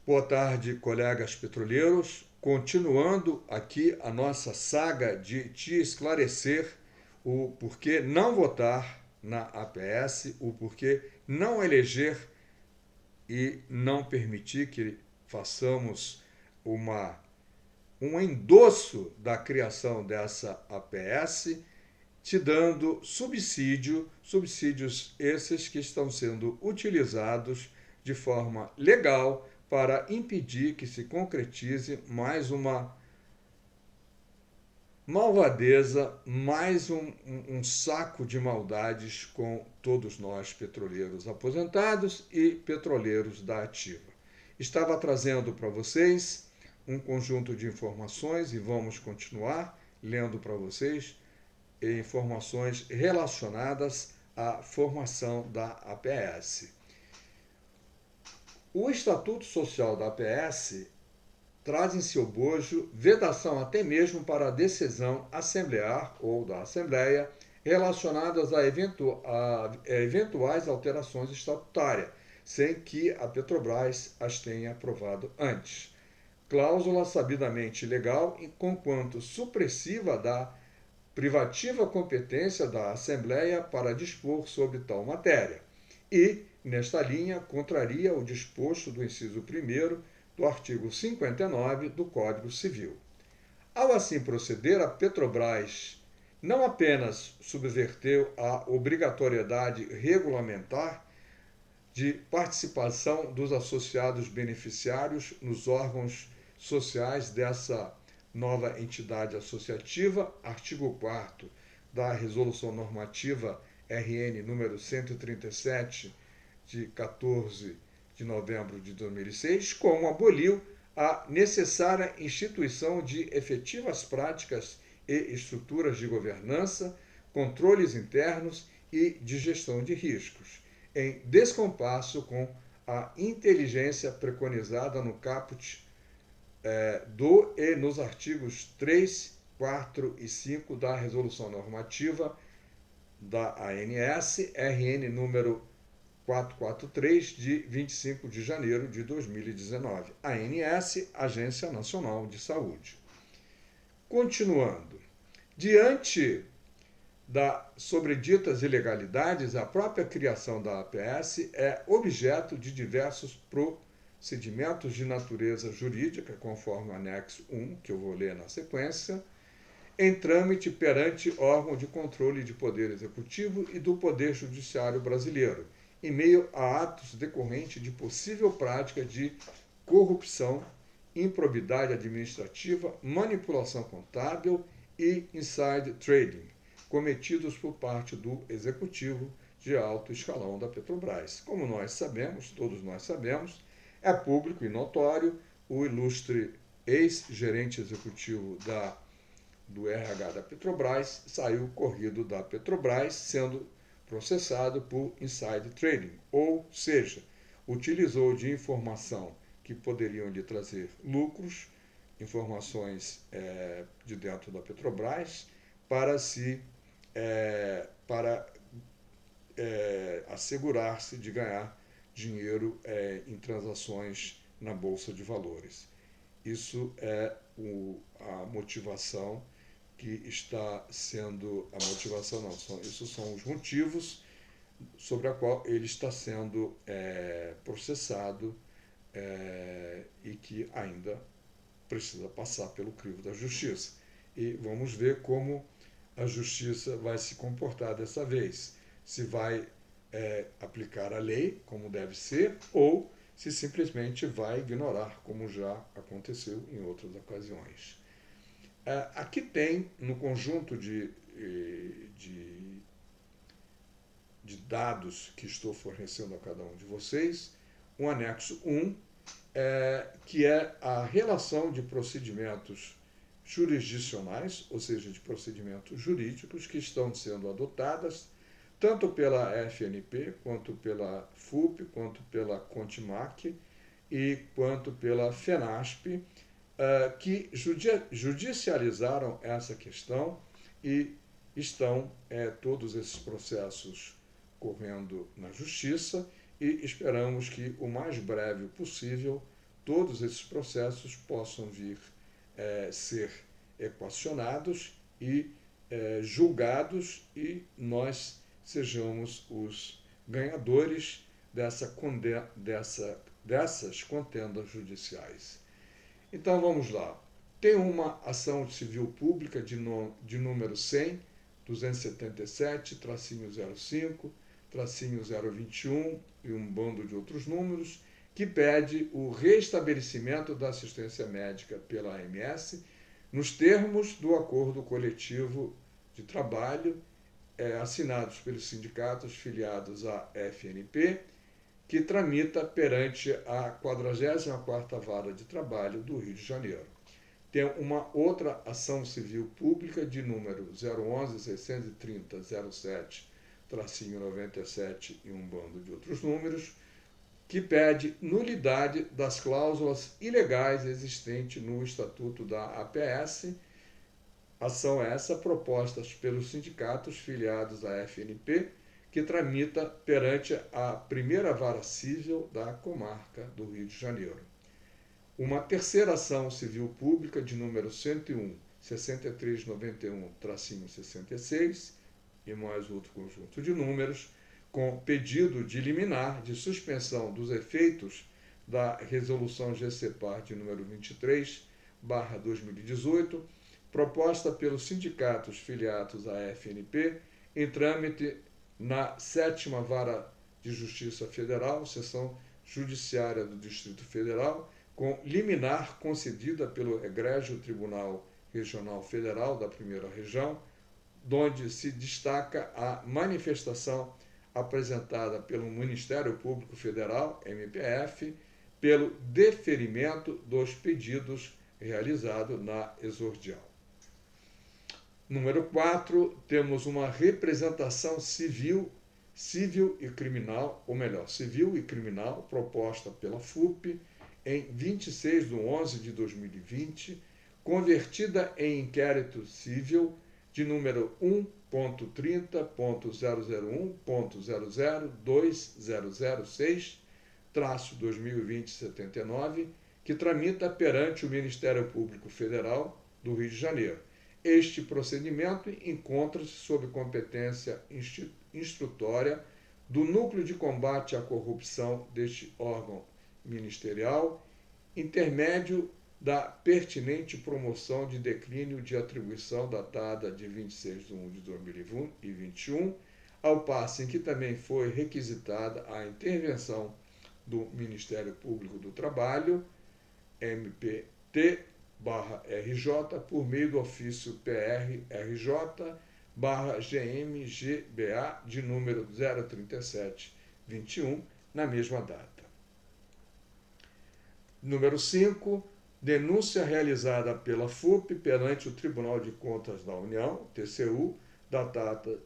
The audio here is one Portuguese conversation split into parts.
Boa tarde, colegas petroleiros. Continuando aqui a nossa saga de te esclarecer o porquê não votar na APS, o porquê não eleger e não permitir que façamos uma, um endosso da criação dessa APS, te dando subsídios esses que estão sendo utilizados de forma legal para impedir que se concretize mais uma malvadeza, mais um saco de maldades com todos nós, petroleiros aposentados e petroleiros da ativa. Estava trazendo para vocês um conjunto de informações e vamos continuar lendo para vocês informações relacionadas à formação da APS. O Estatuto Social da APS traz em seu bojo vedação até mesmo para a decisão assemblear ou da Assembleia relacionadas a eventuais alterações estatutárias, sem que a Petrobras as tenha aprovado antes. Cláusula sabidamente ilegal, conquanto supressiva da privativa competência da Assembleia para dispor sobre tal matéria. E, nesta linha, contraria o disposto do inciso 1º do artigo 59 do Código Civil. Ao assim proceder, a Petrobras não apenas subverteu a obrigatoriedade regulamentar de participação dos associados beneficiários nos órgãos sociais dessa nova entidade associativa, artigo 4º da Resolução Normativa RN número 137, de 14 de novembro de 2006, como aboliu a necessária instituição de efetivas práticas e estruturas de governança, controles internos e de gestão de riscos, em descompasso com a inteligência preconizada no caput do e nos artigos 3, 4 e 5 da Resolução Normativa da ANS, RN número 443, de 25 de janeiro de 2019. ANS, Agência Nacional de Saúde. Continuando, diante das sobreditas ilegalidades, a própria criação da APS é objeto de diversos procedimentos de natureza jurídica, conforme o anexo 1, que eu vou ler na sequência, em trâmite perante órgão de controle de poder executivo e do poder judiciário brasileiro, em meio a atos decorrentes de possível prática de corrupção, improbidade administrativa, manipulação contábil e inside trading, cometidos por parte do executivo de alto escalão da Petrobras. Como nós sabemos, todos nós sabemos, é público e notório o ilustre ex-gerente executivo do RH da Petrobras saiu corrido da Petrobras, sendo processado por inside trading, ou seja, utilizou de informação que poderiam lhe trazer lucros, informações de dentro da Petrobras, para assegurar-se de ganhar dinheiro em transações na Bolsa de Valores. Isso é a motivação que está sendo... A motivação não, isso são os motivos sobre a qual ele está sendo processado e que ainda precisa passar pelo crivo da justiça. E vamos ver como a justiça vai se comportar dessa vez. Se vai aplicar a lei como deve ser ou se simplesmente vai ignorar, como já aconteceu em outras ocasiões. Aqui tem, no conjunto de dados que estou fornecendo a cada um de vocês, um anexo 1, que é a relação de procedimentos jurisdicionais, ou seja, de procedimentos jurídicos que estão sendo adotadas tanto pela FNP, quanto pela FUP, quanto pela CONTIMAC e quanto pela FENASP, que judicializaram essa questão e estão todos esses processos correndo na justiça e esperamos que o mais breve possível todos esses processos possam vir ser equacionados e julgados e nós sejamos os ganhadores dessas contendas judiciais. Então vamos lá. Tem uma ação civil pública de número 100, 277-05, 021 e um bando de outros números, que pede o restabelecimento da assistência médica pela AMS nos termos do acordo coletivo de trabalho assinados pelos sindicatos filiados à FNP, que tramita perante a 44ª Vara de Trabalho do Rio de Janeiro. Tem uma outra ação civil pública de número 011-630-07-97 e um bando de outros números, que pede nulidade das cláusulas ilegais existentes no Estatuto da APS, ação essa proposta pelos sindicatos filiados à FNP, que tramita perante a primeira vara civil da comarca do Rio de Janeiro. Uma terceira ação civil pública de número 101-6391-66 e mais outro conjunto de números, com pedido de liminar de suspensão dos efeitos da resolução GCPAR de número 23/2018, proposta pelos sindicatos filiados à FNP, em trâmite na 7ª Vara de Justiça Federal, Seção Judiciária do Distrito Federal, com liminar concedida pelo Egrégio Tribunal Regional Federal da Primeira Região, onde se destaca a manifestação apresentada pelo Ministério Público Federal, MPF, pelo deferimento dos pedidos realizado na exordial. Número 4, temos uma representação civil e criminal, ou melhor, civil e criminal, proposta pela FUP em 26/11/2020, convertida em inquérito civil de número 1.30.001.002.006-2020-79, que tramita perante o Ministério Público Federal do Rio de Janeiro. Este procedimento encontra-se sob competência instrutória do Núcleo de Combate à Corrupção deste órgão ministerial, intermédio da pertinente promoção de declínio de atribuição datada de 26/1/2021, ao passo em que também foi requisitada a intervenção do Ministério Público do Trabalho, MPT/RJ, por meio do ofício PRRJ/GMGBA de número 03721, na mesma data. Número 5, denúncia realizada pela FUP perante o Tribunal de Contas da União, TCU, datada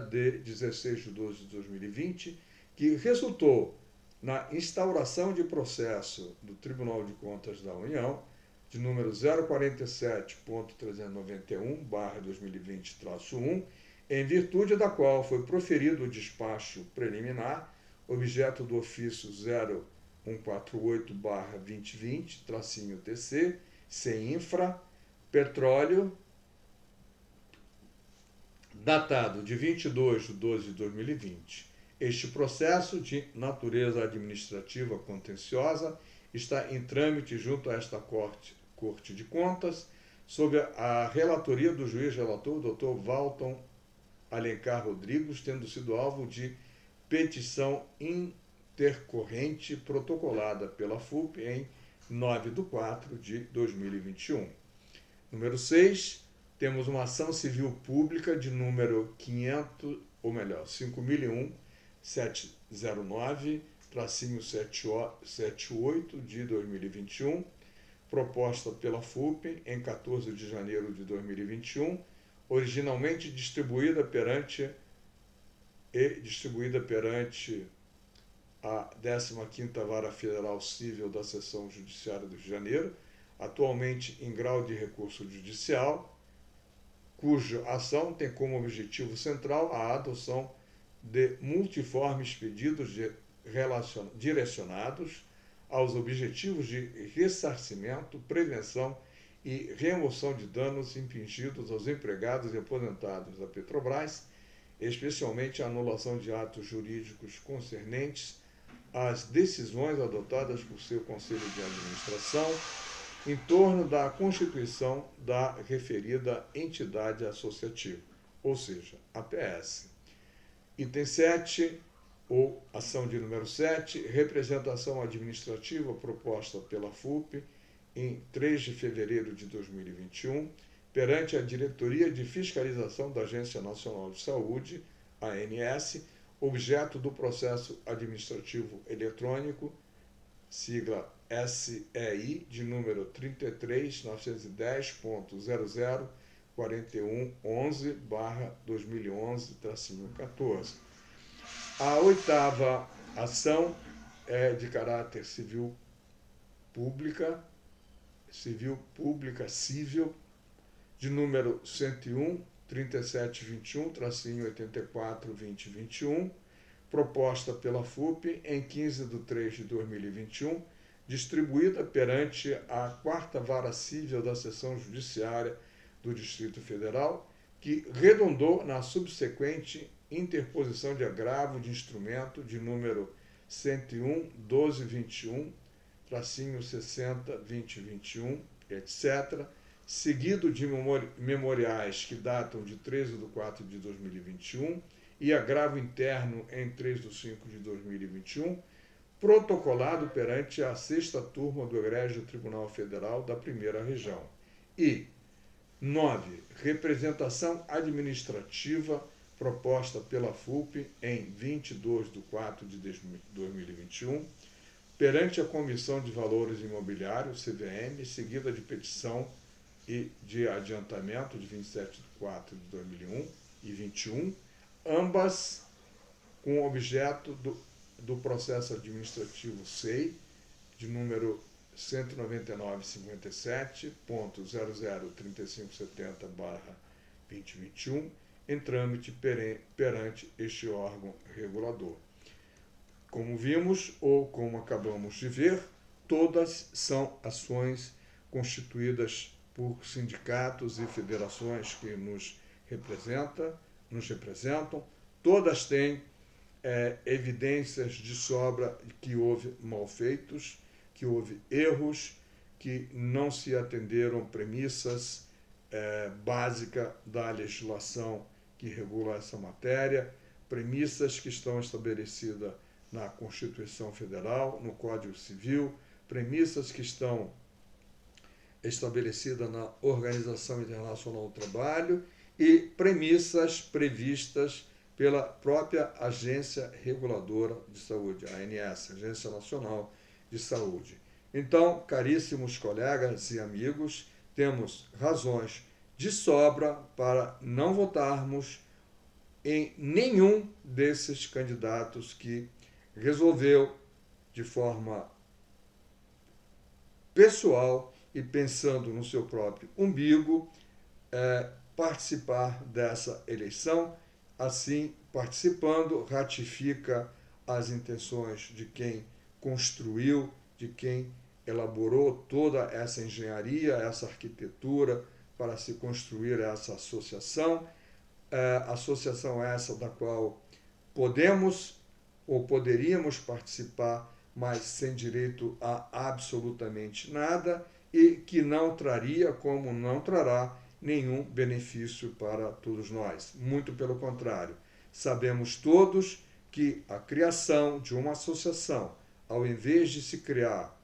de 16/12/2020, que resultou na instauração de processo do Tribunal de Contas da União, de número 047.391/2020-1, em virtude da qual foi proferido o despacho preliminar, objeto do ofício 0148/2020-TC, CEINFRA, Petróleo, datado de 22/12/2020. Este processo, de natureza administrativa contenciosa, está em trâmite junto a esta Corte de Contas, sob a relatoria do juiz relator, Dr. Valton Alencar Rodrigues, tendo sido alvo de petição intercorrente protocolada pela FUP em 9/4/2021. Número 6, temos uma ação civil pública de número 5009-708 de 2021, proposta pela FUP em 14 de janeiro de 2021, originalmente distribuída perante a 15ª Vara Federal Civil da Seção Judiciária do Rio de Janeiro, atualmente em grau de recurso judicial, cuja ação tem como objetivo central a adoção de multiformes pedidos direcionados aos objetivos de ressarcimento, prevenção e remoção de danos infligidos aos empregados e aposentados da Petrobras, especialmente a anulação de atos jurídicos concernentes às decisões adotadas por seu Conselho de Administração em torno da constituição da referida entidade associativa, ou seja, APS. Item 7, ou ação de número 7, representação administrativa proposta pela FUP em 3 de fevereiro de 2021, perante a Diretoria de Fiscalização da Agência Nacional de Saúde, ANS, objeto do processo administrativo eletrônico, sigla SEI, de número 33.910.4111/2011-14. A oitava ação é de caráter civil pública, de número 101, 3721-84-2021, proposta pela FUP em 15 de 3 de 2021, distribuída perante a 4ª Vara Civil da Seção Judiciária do Distrito Federal, que redundou na subsequente interposição de agravo de instrumento de número 101-1221-60-2021, etc., seguido de memoriais que datam de 13 de 4 de 2021 e agravo interno em 3 de 5 de 2021, protocolado perante a 6ª Turma do Egrégio Tribunal Federal da Primeira Região. E 9. Representação administrativa proposta pela FUP em 22 de 4 de 2021, perante a Comissão de Valores Imobiliários, CVM, seguida de petição e de adiantamento de 27 de 4 de 2001 e 21, ambas com objeto do processo administrativo SEI, de número 199.57.003570/2021, em trâmite perante este órgão regulador. Como vimos, ou como acabamos de ver, todas são ações constituídas por sindicatos e federações que nos representam, todas têm evidências de sobra que houve malfeitos, que houve erros, que não se atenderam premissas básicas da legislação que regula essa matéria, premissas que estão estabelecidas na Constituição Federal, no Código Civil, premissas que estão estabelecidas na Organização Internacional do Trabalho e premissas previstas pela própria Agência Reguladora de Saúde, a ANS, Agência Nacional de Saúde. Então, caríssimos colegas e amigos, temos razões de sobra para não votarmos em nenhum desses candidatos que resolveu, de forma pessoal e pensando no seu próprio umbigo, participar dessa eleição. Assim, participando, ratifica as intenções de quem construiu, de quem elaborou toda essa engenharia, essa arquitetura para se construir essa associação. Associação essa da qual podemos ou poderíamos participar, mas sem direito a absolutamente nada, e que não traria, como não trará, nenhum benefício para todos nós. Muito pelo contrário, sabemos todos que a criação de uma associação, ao invés de se criar,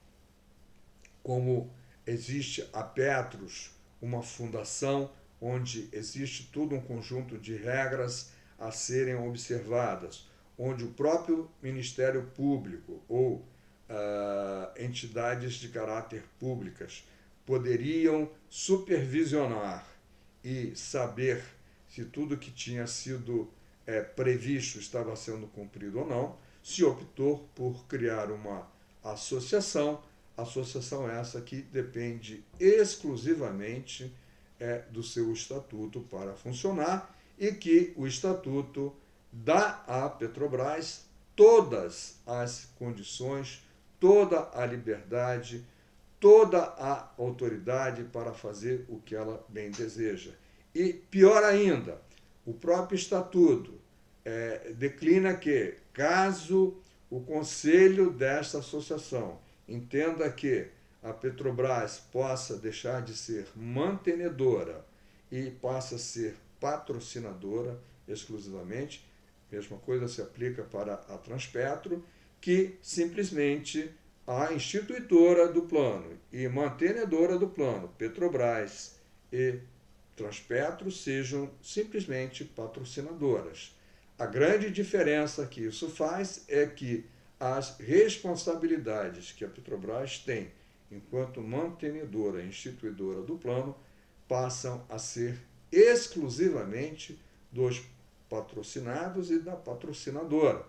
como existe a Petros, uma fundação onde existe todo um conjunto de regras a serem observadas, onde o próprio Ministério Público ou entidades de caráter públicas poderiam supervisionar e saber se tudo que tinha sido previsto estava sendo cumprido ou não, se optou por criar uma associação essa que depende exclusivamente do seu estatuto para funcionar, e que o estatuto dá à Petrobras todas as condições, toda a liberdade, toda a autoridade para fazer o que ela bem deseja. E, pior ainda, o próprio estatuto declina que, caso o conselho desta associação entenda que a Petrobras possa deixar de ser mantenedora e passa a ser patrocinadora exclusivamente, mesma coisa se aplica para a Transpetro, que simplesmente a instituidora do plano e mantenedora do plano, Petrobras e Transpetro, sejam simplesmente patrocinadoras. A grande diferença que isso faz é que as responsabilidades que a Petrobras tem enquanto mantenedora e instituidora do plano passam a ser exclusivamente dos patrocinados e da patrocinadora,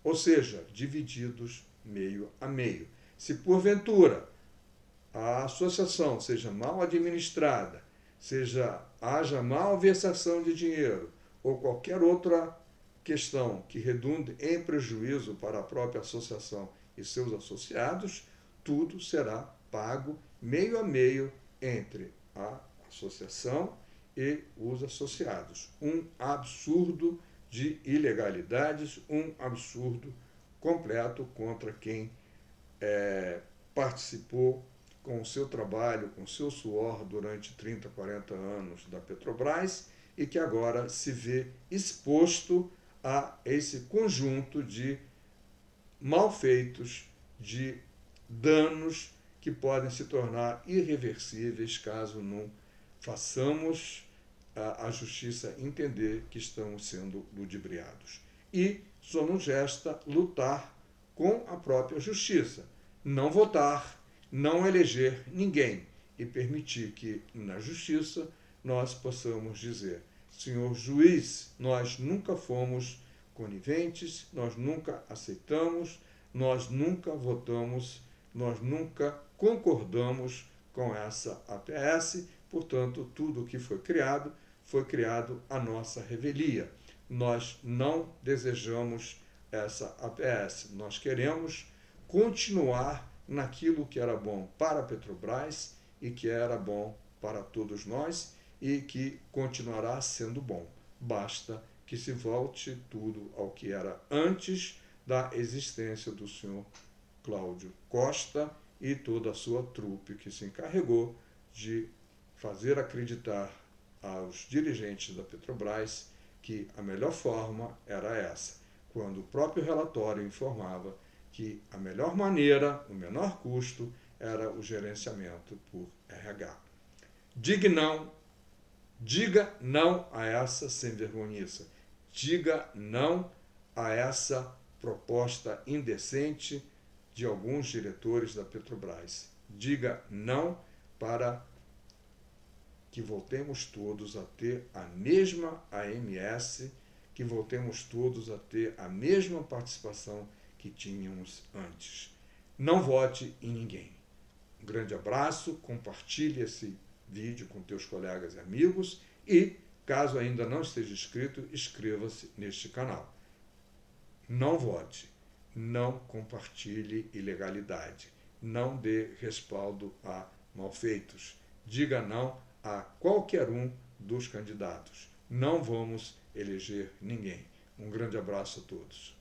ou seja, divididos meio a meio. Se porventura a associação seja mal administrada, haja malversação de dinheiro ou qualquer outra questão que redunde em prejuízo para a própria associação e seus associados, tudo será pago meio a meio entre a associação e os associados. Um absurdo de ilegalidades, um absurdo completo contra quem participou com o seu trabalho, com o seu suor durante 30, 40 anos da Petrobras e que agora se vê exposto a esse conjunto de malfeitos, de danos que podem se tornar irreversíveis caso não façamos a justiça entender que estamos sendo ludibriados. E só nos resta lutar com a própria justiça, não votar, não eleger ninguém e permitir que na justiça nós possamos dizer: senhor juiz, nós nunca fomos coniventes, nós nunca aceitamos, nós nunca votamos, nós nunca concordamos com essa APS, portanto, tudo o que foi criado à nossa revelia. Nós não desejamos essa APS, nós queremos continuar naquilo que era bom para a Petrobras e que era bom para todos nós e que continuará sendo bom. Basta que se volte tudo ao que era antes da existência do senhor Cláudio Costa e toda a sua trupe que se encarregou de fazer acreditar aos dirigentes da Petrobras que a melhor forma era essa, quando o próprio relatório informava que a melhor maneira, o menor custo, era o gerenciamento por RH. Diga não a essa sem-vergonhice. Diga não a essa proposta indecente de alguns diretores da Petrobras. Diga não para que voltemos todos a ter a mesma AMS, que voltemos todos a ter a mesma participação que tínhamos antes. Não vote em ninguém. Um grande abraço, compartilhe esse vídeo com teus colegas e amigos e, caso ainda não esteja inscrito, inscreva-se neste canal. Não vote, não compartilhe ilegalidade, não dê respaldo a malfeitos. Diga não a qualquer um dos candidatos. Não vamos eleger ninguém. Um grande abraço a todos.